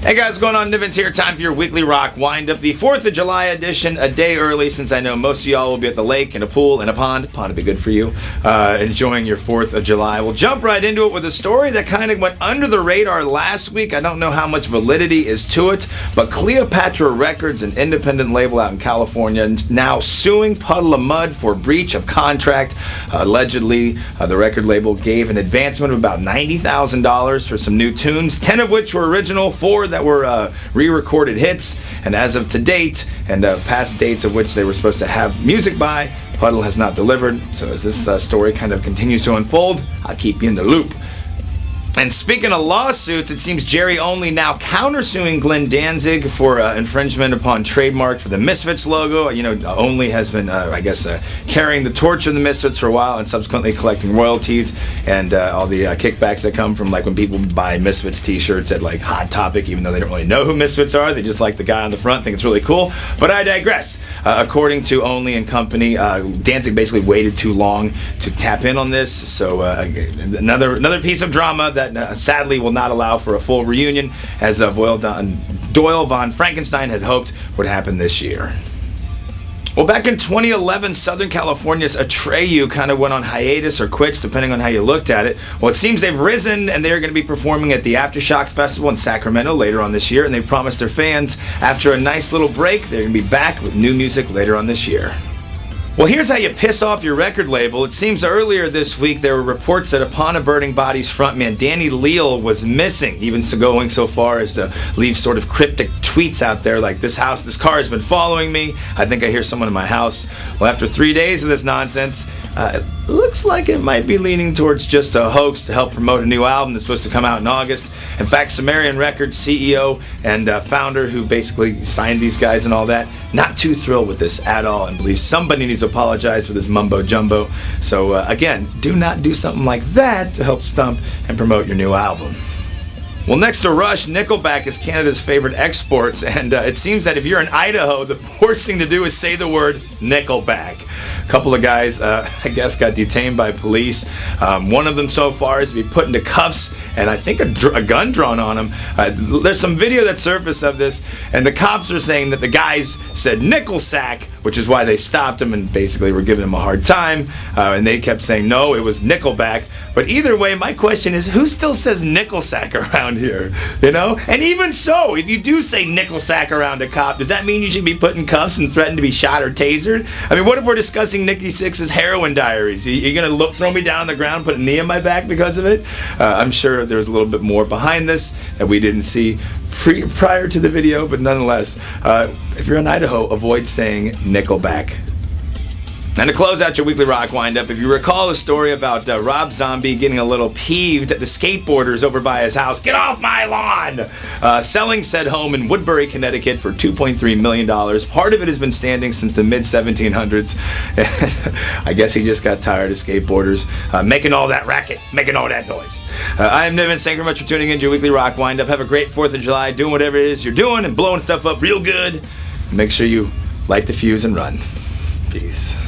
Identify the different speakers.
Speaker 1: Hey guys, what's going on? Nivens here. Time for your weekly rock wind-up. The 4th of July edition, a day early, since I know most of y'all will be at the lake, in a pool, in a pond. Pond would be good for you. Enjoying your 4th of July. We'll jump right into it with a story that kind of went under the radar last week. I don't know how much validity is to it, but Cleopatra Records, an independent label out in California, now suing Puddle of Mudd for breach of contract. Allegedly, the record label gave an advancement of about $90,000 for some new tunes, 10 of which were original, 4 that were re-recorded hits, and as of to date, and past dates of which they were supposed to have music by, Puddle has not delivered. So as this story kind of continues to unfold, I'll keep you in the loop. And speaking of lawsuits, it seems Jerry Only now countersuing Glenn Danzig for infringement upon trademark for the Misfits logo. You know, Only has been, carrying the torch of the Misfits for a while and subsequently collecting royalties and all the kickbacks that come from, like, when people buy Misfits t-shirts at, like, Hot Topic, even though they don't really know who Misfits are. They just like the guy on the front, think it's really cool. But I digress. According to Only and Company, Danzig basically waited too long to tap in on this. So another piece of drama that sadly will not allow for a full reunion, as Doyle von Frankenstein had hoped would happen this year. Well, back in 2011, Southern California's Atreyu kind of went on hiatus or quits, depending on how you looked at it. Well, it seems they've risen, and they're going to be performing at the Aftershock Festival in Sacramento later on this year, and they promised their fans, after a nice little break, they're going to be back with new music later on this year. Well, here's how you piss off your record label. It seems earlier this week there were reports that Upon a Burning Body's frontman Danny Leal was missing, even going so far as to leave sort of cryptic tweets out there like, this car has been following me. I think I hear someone in my house. Well, after 3 days of this nonsense, it looks like it might be leaning towards just a hoax to help promote a new album that's supposed to come out in August. In fact, Sumerian Records CEO and founder, who basically signed these guys and all that, not too thrilled with this at all, and believes somebody needs to apologize for this mumbo jumbo. So again, do not do something like that to help stump and promote your new album. Well, next to Rush, Nickelback is Canada's favorite exports, and it seems that if you're in Idaho, the worst thing to do is say the word Nickelback. A couple of guys, I guess, got detained by police. One of them so far is to be put into cuffs, and I think a gun drawn on him. There's some video that surfaced of this, and the cops are saying that the guys said nickel sack, which is why they stopped him and basically were giving him a hard time. And they kept saying, no, it was Nickelback. But either way, my question is, who still says nickel sack around here? You know? And even so, if you do say nickel sack around a cop, does that mean you should be put in cuffs and threatened to be shot or tasered? I mean, what if we're discussing Nikki Sixx's heroin diaries? You going to throw me down on the ground, put a knee in my back because of it? I'm sure there's a little bit more behind this that we didn't see prior to the video, but nonetheless, if you're in Idaho, avoid saying Nickelback. And to close out your weekly rock wind-up, if you recall the story about Rob Zombie getting a little peeved at the skateboarders over by his house, get off my lawn! Selling said home in Woodbury, Connecticut for $2.3 million. Part of it has been standing since the mid-1700s. I guess he just got tired of skateboarders making all that racket, making all that noise. I'm Nivens. Thank you very much for tuning in to your weekly rock wind-up. Have a great 4th of July, doing whatever it is you're doing and blowing stuff up real good. Make sure you light the fuse and run. Peace.